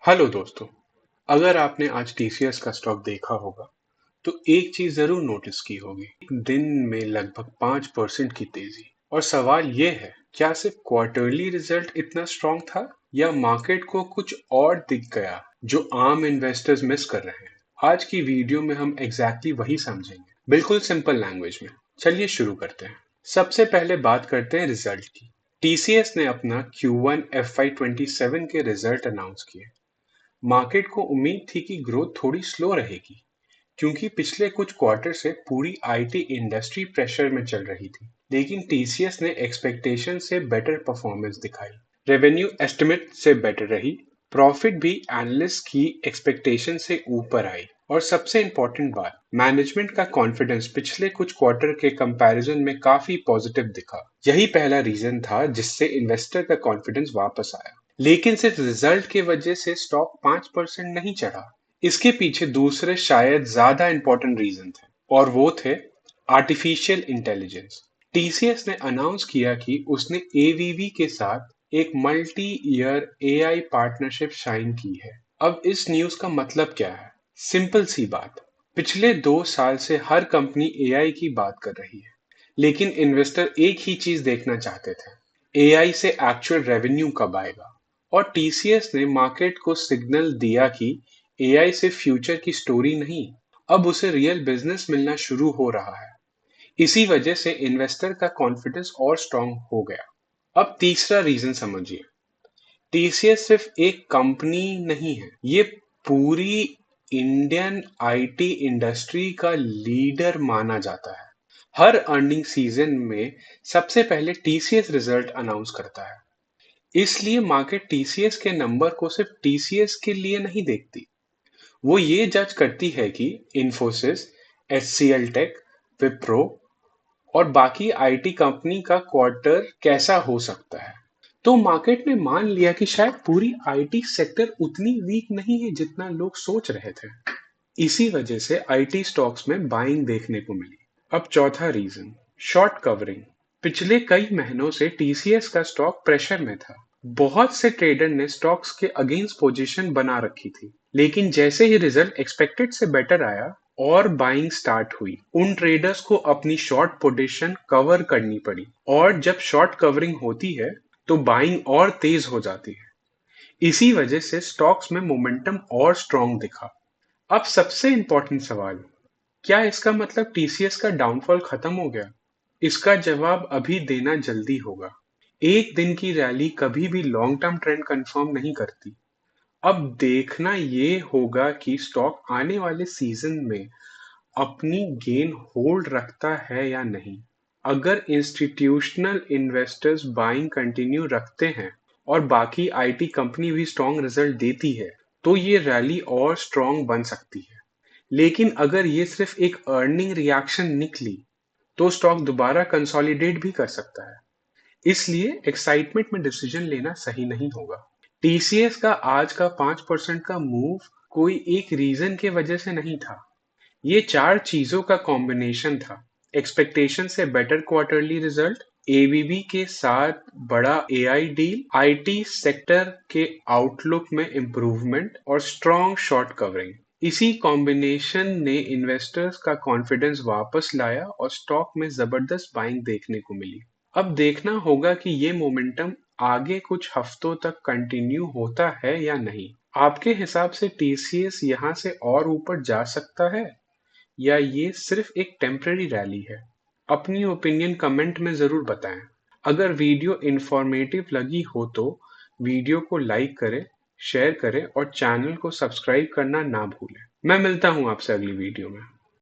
Hello दोस्तों। अगर आपने आज टीसीएस का स्टॉक देखा होगा तो एक चीज जरूर नोटिस की होगी। एक दिन में लगभग 5% की तेजी। और सवाल ये है, क्या सिर्फ क्वार्टरली रिजल्ट इतना स्ट्रांग था या मार्केट को कुछ और दिख गया जो आम इन्वेस्टर्स मिस कर रहे हैं। आज की वीडियो में हम एग्जैक्टली वही समझेंगे, बिल्कुल सिंपल लैंग्वेज में। चलिए शुरू करते हैं। सबसे पहले बात करते हैं रिजल्ट की। टीसीएस ने अपना Q1 FY27 के रिजल्ट अनाउंस किए। मार्केट को उम्मीद थी कि ग्रोथ थोड़ी स्लो रहेगी क्योंकि पिछले कुछ क्वार्टर से पूरी आईटी इंडस्ट्री प्रेशर में चल रही थी। लेकिन टीसीएस ने एक्सपेक्टेशन से बेटर परफॉर्मेंस दिखाई। रेवेन्यू एस्टिमेट से बेटर रही। प्रॉफिट भी एनालिस्ट की एक्सपेक्टेशन से ऊपर आई। और सबसे इंपॉर्टेंट बात, मैनेजमेंट का कॉन्फिडेंस पिछले कुछ क्वार्टर के कंपैरिजन में काफी पॉजिटिव दिखा। यही पहला रीजन था जिससे इन्वेस्टर का कॉन्फिडेंस वापस आया। लेकिन सिर्फ रिजल्ट की वजह से स्टॉक 5% नहीं चढ़ा। इसके पीछे दूसरे शायद ज्यादा इंपॉर्टेंट रीजन थे, और वो थे आर्टिफिशियल इंटेलिजेंस। टीसीएस ने अनाउंस किया कि उसने एवीवी के साथ एक multi year AI partnership sign की है। अब इस न्यूज का मतलब क्या है? सिंपल सी बात, पिछले 2 साल से हर कंपनी एआई की बात कर रही है, लेकिन इन्वेस्टर एक ही चीज देखना चाहते थे, एआई से एक्चुअल रेवेन्यू कब आएगा। और टीसीएस ने मार्केट को सिग्नल दिया कि एआई से फ्यूचर की स्टोरी नहीं, अब उसे रियल बिजनेस मिलना शुरू हो रहा है। इसी वजह से इन्वेस्टर का कॉन्फिडेंस और स्ट्रांग हो गया। अब तीसरा रीजन समझिए। टीसीएस सिर्फ एक कंपनी नहीं है, ये पूरी इंडियन आईटी इंडस्ट्री का लीडर माना जाता है। हर अर्निंग सीजन में सबसे पहले टीसीएस रिजल्ट अनाउंस करता है। इसलिए मार्केट टीसीएस के नंबर को सिर्फ टीसीएस के लिए नहीं देखती, वो ये जज करती है कि इन्फोसिस, एचसीएल टेक, विप्रो और बाकी आईटी कंपनी का क्वार्टर कैसा हो सकता है। तो मार्केट ने मान लिया कि शायद पूरी आईटी सेक्टर उतनी वीक नहीं है जितना लोग सोच रहे थे। इसी वजह से आईटी स्टॉक्स में बाइंग देखने को मिली। अब चौथा रीजन, शॉर्ट कवरिंग। पिछले कई महीनों से टीसीएस का स्टॉक प्रेशर में था। बहुत से ट्रेडर ने स्टॉक्स के अगेंस्ट पोजीशन बना रखी थी, लेकिन जैसे ही रिजल्ट एक्सपेक्टेड से बेटर आया और बाइंग स्टार्ट हुई, उन ट्रेडर्स को अपनी शॉर्ट पोजीशन कवर करनी पड़ी। और जब शॉर्ट कवरिंग होती है तो बाइंग और तेज हो जाती है। इसी वजह से स्टॉक्स में मोमेंटम और स्ट्रांग दिखा। अब सबसे इंपॉर्टेंट सवाल, क्या इसका मतलब टीसीएस का डाउनफॉल खत्म हो गया? इसका जवाब अभी देना जल्दी होगा। एक दिन की रैली कभी भी लॉन्ग टर्म ट्रेंड कंफर्म नहीं करती। अब देखना ये होगा कि स्टॉक आने वाले सीजन में अपनी गेन होल्ड रखता है या नहीं। अगर इंस्टीट्यूशनल इन्वेस्टर्स बाइंग कंटिन्यू रखते हैं और बाकी आईटी कंपनी भी स्ट्रॉन्ग रिजल्ट देती है, तो ये रैली और स्ट्रॉन्ग बन सकती है। लेकिन अगर ये सिर्फ एक अर्निंग रिएक्शन निकली तो स्टॉक दोबारा कंसोलिडेट भी कर सकता है। इसलिए एक्साइटमेंट में डिसीजन लेना सही नहीं होगा। टीसीएस का आज का 5% का मूव कोई एक रीजन के वजह से नहीं था, ये चार चीजों का कॉम्बिनेशन था। एक्सपेक्टेशन से बेटर क्वार्टरली रिजल्ट, एबीबी के साथ बड़ा एआई डील, आईटी सेक्टर के आउटलुक में इंप्रूवमेंट और स्ट्रॉन्ग शॉर्ट कवरिंग। इसी कॉम्बिनेशन ने इन्वेस्टर्स का कॉन्फिडेंस वापस लाया और स्टॉक में जबरदस्त बाइंग देखने को मिली। अब देखना होगा कि ये मोमेंटम आगे कुछ हफ्तों तक कंटिन्यू होता है या नहीं। आपके हिसाब से टीसीएस यहाँ से और ऊपर जा सकता है या ये सिर्फ एक टेम्पररी रैली है? अपनी ओपिनियन कमेंट में जरूर बताएं। अगर वीडियो इंफॉर्मेटिव लगी हो तो वीडियो को लाइक करें, शेयर करें और चैनल को सब्सक्राइब करना ना भूलें। मैं मिलता हूं आपसे अगली वीडियो में।